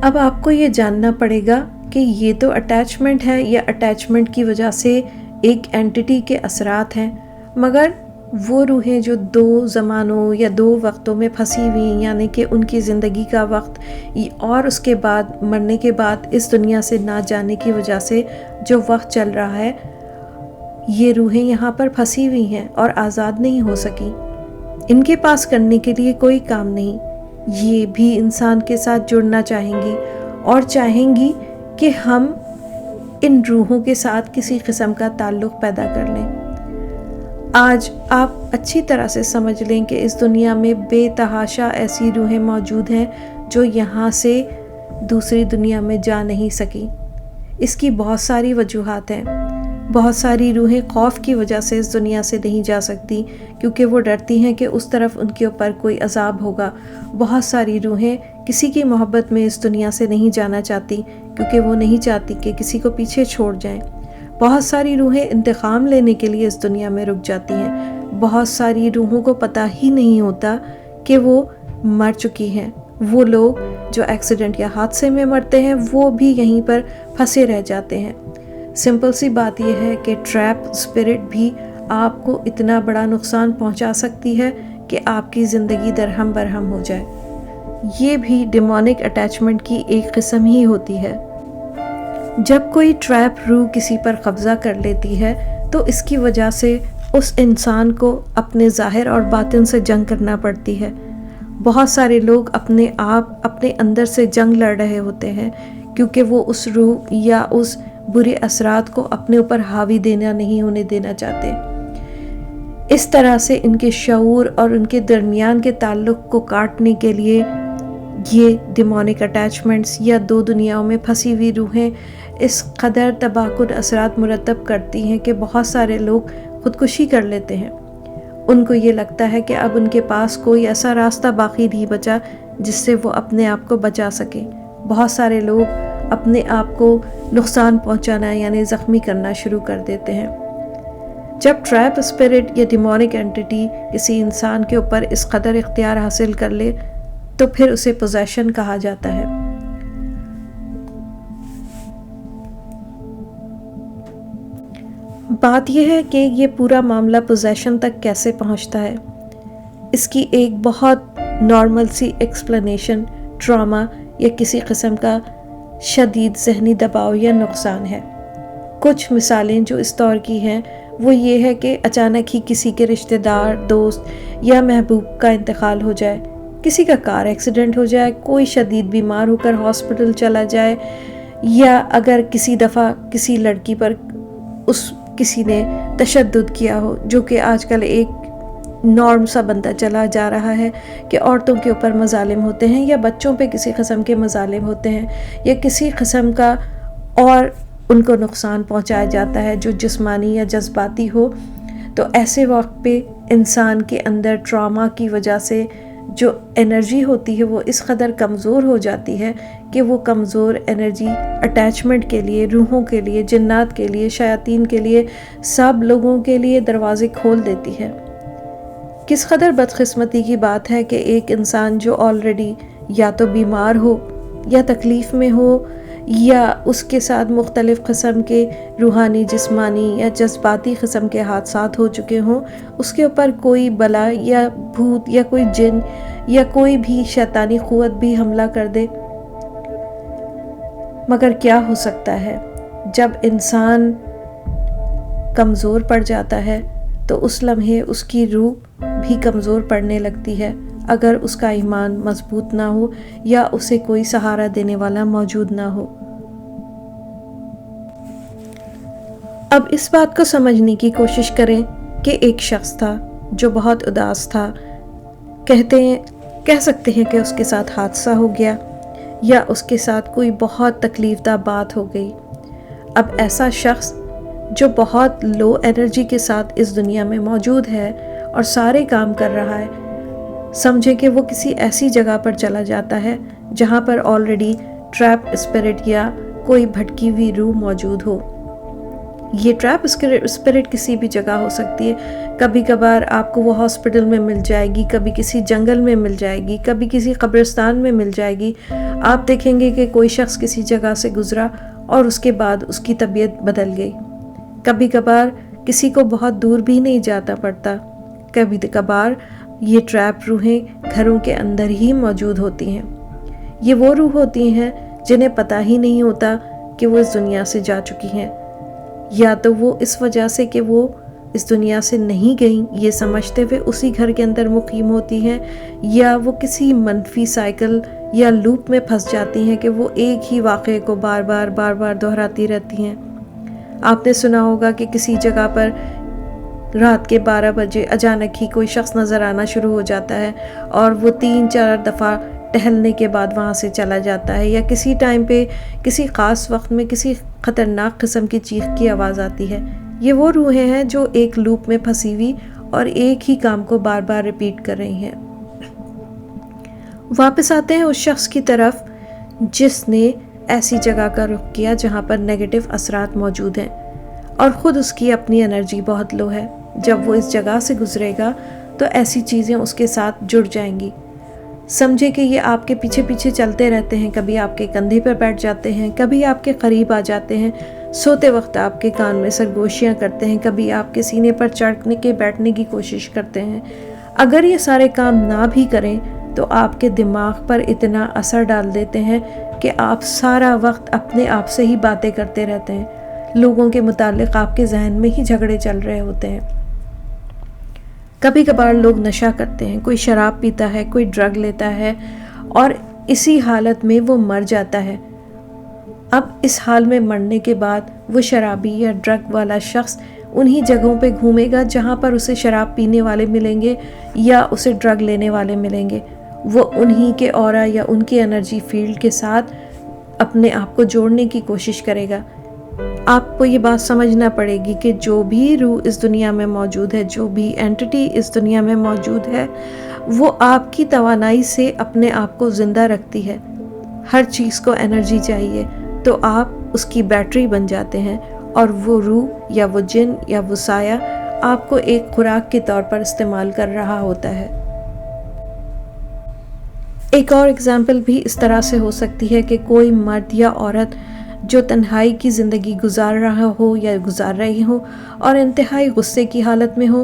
اب آپ کو یہ جاننا پڑے گا کہ یہ تو اٹیچمنٹ ہے یا اٹیچمنٹ کی وجہ سے ایک اینٹی کے اثرات ہیں، مگر وہ روحیں جو 2 زمانوں یا 2 وقتوں میں پھنسی ہوئی ہیں، یعنی کہ ان کی زندگی کا وقت اور اس کے بعد مرنے کے بعد اس دنیا سے نہ جانے کی وجہ سے جو وقت چل رہا ہے، یہ روحیں یہاں پر پھنسی ہوئی ہیں اور آزاد نہیں ہو سکی۔ ان کے پاس کرنے کے لیے کوئی کام نہیں۔ یہ بھی انسان کے ساتھ جڑنا چاہیں گی اور چاہیں گی کہ ہم ان روحوں کے ساتھ کسی قسم کا تعلق پیدا کر لیں۔ آج آپ اچھی طرح سے سمجھ لیں کہ اس دنیا میں بے تحاشا ایسی روحیں موجود ہیں جو یہاں سے دوسری دنیا میں جا نہیں سکی۔ اس کی بہت ساری وجوہات ہیں۔ بہت ساری روحیں خوف کی وجہ سے اس دنیا سے نہیں جا سکتی کیونکہ وہ ڈرتی ہیں کہ اس طرف ان کے اوپر کوئی عذاب ہوگا۔ بہت ساری روحیں کسی کی محبت میں اس دنیا سے نہیں جانا چاہتی کیونکہ وہ نہیں چاہتی کہ کسی کو پیچھے چھوڑ جائیں۔ بہت ساری روحیں انتقام لینے کے لیے اس دنیا میں رک جاتی ہیں۔ بہت ساری روحوں کو پتہ ہی نہیں ہوتا کہ وہ مر چکی ہیں۔ وہ لوگ جو ایکسیڈنٹ یا حادثے میں مرتے ہیں وہ بھی یہیں پر پھنسے رہ جاتے ہیں۔ سمپل سی بات یہ ہے کہ ٹریپ اسپرٹ بھی آپ کو اتنا بڑا نقصان پہنچا سکتی ہے کہ آپ کی زندگی درہم برہم ہو جائے۔ یہ بھی ڈیمونک اٹیچمنٹ کی ایک قسم ہی ہوتی ہے۔ جب کوئی ٹریپ روح کسی پر قبضہ کر لیتی ہے تو اس کی وجہ سے اس انسان کو اپنے ظاہر اور باطن سے جنگ کرنا پڑتی ہے۔ بہت سارے لوگ اپنے اندر سے جنگ لڑ رہے ہوتے ہیں کیونکہ وہ اس روح یا اس برے اثرات کو اپنے اوپر حاوی نہیں ہونے دینا چاہتے۔ اس طرح سے ان کے شعور اور ان کے درمیان کے تعلق کو کاٹنے کے لیے یہ ڈیمونک اٹیچمنٹس یا 2 دنیاؤں میں پھنسی ہوئی روحیں اس قدر تباہ کن اثرات مرتب کرتی ہیں کہ بہت سارے لوگ خودکشی کر لیتے ہیں۔ ان کو یہ لگتا ہے کہ اب ان کے پاس کوئی ایسا راستہ باقی نہیں بچا جس سے وہ اپنے آپ کو بچا سکیں۔ بہت سارے لوگ اپنے آپ کو نقصان پہنچانا یعنی زخمی کرنا شروع کر دیتے ہیں۔ جب ٹریپ اسپرٹ یا ڈیمونک اینٹی کسی انسان کے اوپر اس قدر اختیار حاصل کر لے تو پھر اسے پوزیشن کہا جاتا ہے۔ بات یہ ہے کہ یہ پورا معاملہ پوزیشن تک کیسے پہنچتا ہے۔ اس کی ایک بہت نارمل سی ایکسپلینیشن ٹراما یا کسی قسم کا شدید ذہنی دباؤ یا نقصان ہے۔ کچھ مثالیں جو اس طور کی ہیں وہ یہ ہے کہ اچانک ہی کسی کے رشتہ دار، دوست یا محبوب کا انتقال ہو جائے، کسی کا کار ایکسیڈنٹ ہو جائے، کوئی شدید بیمار ہو کر ہاسپٹل چلا جائے، یا اگر کسی دفعہ کسی لڑکی پر کسی نے تشدد کیا ہو، جو کہ آج کل ایک نارم سا بنتا چلا جا رہا ہے کہ عورتوں کے اوپر مظالم ہوتے ہیں یا بچوں پہ کسی قسم کے مظالم ہوتے ہیں یا کسی قسم کا اور ان کو نقصان پہنچایا جاتا ہے جو جسمانی یا جذباتی ہو، تو ایسے وقت پہ انسان کے اندر ٹراما کی وجہ سے جو انرجی ہوتی ہے وہ اس قدر کمزور ہو جاتی ہے کہ وہ کمزور انرجی اٹیچمنٹ کے لیے، روحوں کے لیے، جنات کے لیے، شیاطین کے لیے، سب لوگوں کے لیے دروازے کھول دیتی ہے۔ کس قدر بدقسمتی کی بات ہے کہ ایک انسان جو آلریڈی یا تو بیمار ہو یا تکلیف میں ہو یا اس کے ساتھ مختلف قسم کے روحانی، جسمانی یا جذباتی قسم کے حادثات ہو چکے ہوں، اس کے اوپر کوئی بلا یا بھوت یا کوئی جن یا کوئی بھی شیطانی قوت بھی حملہ کر دے۔ مگر کیا ہو سکتا ہے جب انسان کمزور پڑ جاتا ہے تو اس لمحے اس کی روح بھی کمزور پڑنے لگتی ہے اگر اس کا ایمان مضبوط نہ ہو یا اسے کوئی سہارا دینے والا موجود نہ ہو۔ اب اس بات کو سمجھنے کی کوشش کریں کہ ایک شخص تھا جو بہت اداس تھا، کہہ سکتے ہیں کہ اس کے ساتھ حادثہ ہو گیا یا اس کے ساتھ کوئی بہت تکلیف دہ بات ہو گئی۔ اب ایسا شخص جو بہت لو انرجی کے ساتھ اس دنیا میں موجود ہے اور سارے کام کر رہا ہے، سمجھے کہ وہ کسی ایسی جگہ پر چلا جاتا ہے جہاں پر آلریڈی ٹریپ اسپرٹ یا کوئی بھٹکی ہوئی روح موجود ہو۔ یہ ٹریپ اسپرٹ کسی بھی جگہ ہو سکتی ہے. کبھی کبھار آپ کو وہ ہاسپٹل میں مل جائے گی، کبھی کسی جنگل میں مل جائے گی، کبھی کسی قبرستان میں مل جائے گی. آپ دیکھیں گے کہ کوئی شخص کسی جگہ سے گزرا اور اس کے بعد اس کی طبیعت بدل گئی. کبھی کبھار کسی کو بہت دور بھی نہیں جاتا پڑتا. کبھی کبھار یہ ٹریپ روحیں گھروں کے اندر ہی موجود ہوتی ہیں. یہ وہ روح ہوتی ہیں جنہیں پتہ ہی نہیں ہوتا کہ وہ اس دنیا سے جا چکی ہیں، یا تو وہ اس وجہ سے کہ وہ اس دنیا سے نہیں گئیں یہ سمجھتے ہوئے اسی گھر کے اندر مقیم ہوتی ہیں، یا وہ کسی منفی سائیکل یا لوپ میں پھنس جاتی ہیں کہ وہ ایک ہی واقعے کو بار بار دہراتی رہتی ہیں. آپ نے سنا ہوگا کہ کسی جگہ پر رات کے 12 بجے اچانک ہی کوئی شخص نظر آنا شروع ہو جاتا ہے اور وہ 3-4 دفعہ ٹہلنے کے بعد وہاں سے چلا جاتا ہے، یا کسی ٹائم پہ کسی خاص وقت میں کسی خطرناک قسم کی چیخ کی آواز آتی ہے. یہ وہ روحیں ہیں جو ایک لوپ میں پھنسی ہوئی اور ایک ہی کام کو بار بار ریپیٹ کر رہی ہیں. واپس آتے ہیں اس شخص کی طرف جس نے ایسی جگہ کا رخ کیا جہاں پر نیگیٹو اثرات موجود ہیں اور خود اس کی اپنی انرجی بہت لو ہے. جب وہ اس جگہ سے گزرے گا تو ایسی چیزیں اس کے ساتھ جڑ جائیں گی. سمجھے کہ یہ آپ کے پیچھے پیچھے چلتے رہتے ہیں، کبھی آپ کے کندھے پر بیٹھ جاتے ہیں، کبھی آپ کے قریب آ جاتے ہیں، سوتے وقت آپ کے کان میں سرگوشیاں کرتے ہیں، کبھی آپ کے سینے پر چڑھنے کے بیٹھنے کی کوشش کرتے ہیں. اگر یہ سارے کام نہ بھی کریں تو آپ کے دماغ پر اتنا اثر ڈال دیتے ہیں کہ آپ سارا وقت اپنے آپ سے ہی باتیں کرتے رہتے ہیں. لوگوں کے متعلق آپ کے ذہن میں ہی جھگڑے چل رہے ہوتے ہیں. کبھی کبھار لوگ نشہ کرتے ہیں، کوئی شراب پیتا ہے، کوئی ڈرگ لیتا ہے اور اسی حالت میں وہ مر جاتا ہے. اب اس حال میں مرنے کے بعد وہ شرابی یا ڈرگ والا شخص انہی جگہوں پہ گھومے گا جہاں پر اسے شراب پینے والے ملیں گے یا اسے ڈرگ لینے والے ملیں گے. وہ انہی کے اورا یا ان کی انرجی فیلڈ کے ساتھ اپنے آپ کو جوڑنے کی کوشش کرے گا. آپ کو یہ بات سمجھنا پڑے گی کہ جو بھی روح اس دنیا میں موجود ہے، جو بھی اینٹی اس دنیا میں موجود ہے، وہ آپ کی توانائی سے اپنے آپ کو زندہ رکھتی ہے. ہر چیز کو انرجی چاہیے، تو آپ اس کی بیٹری بن جاتے ہیں اور وہ روح یا وہ جن یا وہ سایہ آپ کو ایک خوراک کے طور پر استعمال کر رہا ہوتا ہے. ایک اور اگزامپل بھی اس طرح سے ہو سکتی ہے کہ کوئی مرد یا عورت جو تنہائی کی زندگی گزار رہا ہو یا گزار رہی ہو اور انتہائی غصے کی حالت میں ہو.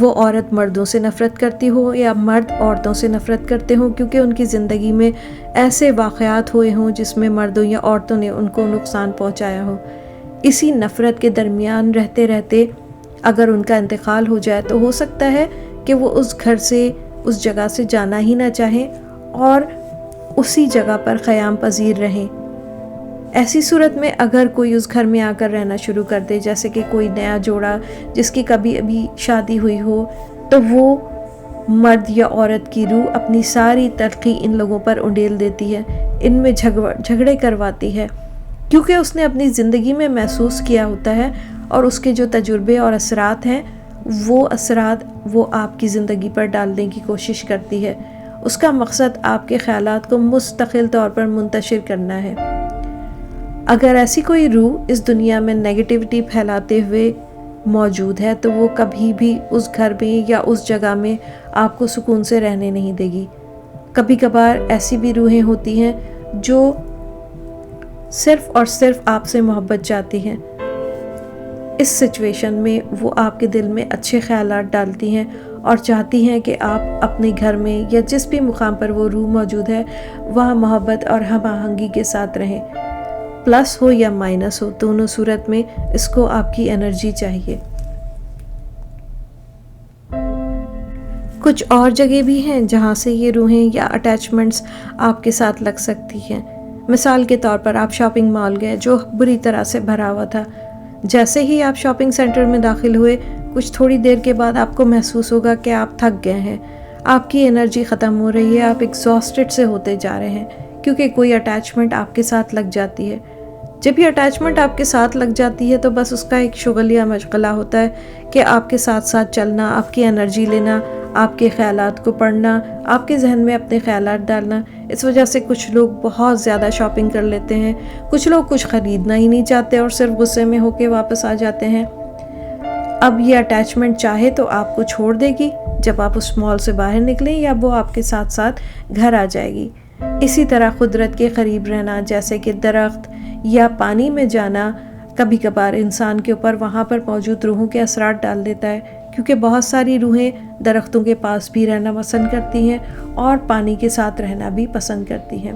وہ عورت مردوں سے نفرت کرتی ہو یا مرد عورتوں سے نفرت کرتے ہوں کیونکہ ان کی زندگی میں ایسے واقعات ہوئے ہوں جس میں مردوں یا عورتوں نے ان کو نقصان پہنچایا ہو. اسی نفرت کے درمیان رہتے رہتے اگر ان کا انتقال ہو جائے تو ہو سکتا ہے کہ وہ اس گھر سے، اس جگہ سے جانا ہی نہ چاہیں اور اسی جگہ پر قیام پذیر رہیں. ایسی صورت میں اگر کوئی اس گھر میں آ کر رہنا شروع کر دے، جیسے کہ کوئی نیا جوڑا جس کی کبھی ابھی شادی ہوئی ہو، تو وہ مرد یا عورت کی روح اپنی ساری تلخی ان لوگوں پر انڈیل دیتی ہے، ان میں جھگڑے کرواتی ہے، کیونکہ اس نے اپنی زندگی میں محسوس کیا ہوتا ہے اور اس کے جو تجربے اور اثرات ہیں وہ اثرات وہ آپ کی زندگی پر ڈالنے کی کوشش کرتی ہے. اس کا مقصد آپ کے خیالات کو مستقل طور پر منتشر کرنا ہے. اگر ایسی کوئی روح اس دنیا میں نیگیٹیوٹی پھیلاتے ہوئے موجود ہے تو وہ کبھی بھی اس گھر میں یا اس جگہ میں آپ کو سکون سے رہنے نہیں دے گی. کبھی کبھار ایسی بھی روحیں ہوتی ہیں جو صرف اور صرف آپ سے محبت چاہتی ہیں. اس سچویشن میں وہ آپ کے دل میں اچھے خیالات ڈالتی ہیں اور چاہتی ہیں کہ آپ اپنے گھر میں یا جس بھی مقام پر وہ روح موجود ہے وہاں محبت اور ہم آہنگی کے ساتھ رہیں. پلس ہو یا مائنس ہو، دونوں صورت میں اس کو آپ کی انرجی چاہیے. کچھ اور جگہ بھی ہیں جہاں سے یہ روحیں یا اٹیچمنٹس آپ کے ساتھ لگ سکتی ہیں. مثال کے طور پر آپ شاپنگ مال گئے جو بری طرح سے بھرا ہوا تھا. جیسے ہی آپ شاپنگ سینٹر میں داخل ہوئے کچھ تھوڑی دیر کے بعد آپ کو محسوس ہوگا کہ آپ تھک گئے ہیں، آپ کی انرجی ختم ہو رہی ہے، آپ ایگزاسٹڈ سے ہوتے جا رہے ہیں کیونکہ کوئی اٹیچمنٹ آپ کے ساتھ لگ جاتی ہے. جب یہ اٹیچمنٹ آپ کے ساتھ لگ جاتی ہے تو بس اس کا ایک شغل یا مشغلہ ہوتا ہے کہ آپ کے ساتھ ساتھ چلنا، آپ کی انرجی لینا، آپ کے خیالات کو پڑھنا، آپ کے ذہن میں اپنے خیالات ڈالنا. اس وجہ سے کچھ لوگ بہت زیادہ شاپنگ کر لیتے ہیں، کچھ لوگ کچھ خریدنا ہی نہیں چاہتے اور صرف غصے میں ہو کے واپس آ جاتے ہیں. اب یہ اٹیچمنٹ چاہے تو آپ کو چھوڑ دے گی جب آپ اس مال سے باہر نکلیں، یا وہ آپ کے ساتھ ساتھ گھر آ جائے گی. اسی طرح قدرت کے قریب رہنا، جیسے کہ درخت یا پانی میں جانا، کبھی کبھار انسان کے اوپر وہاں پر موجود روحوں کے اثرات ڈال دیتا ہے، کیونکہ بہت ساری روحیں درختوں کے پاس بھی رہنا پسند کرتی ہیں اور پانی کے ساتھ رہنا بھی پسند کرتی ہیں.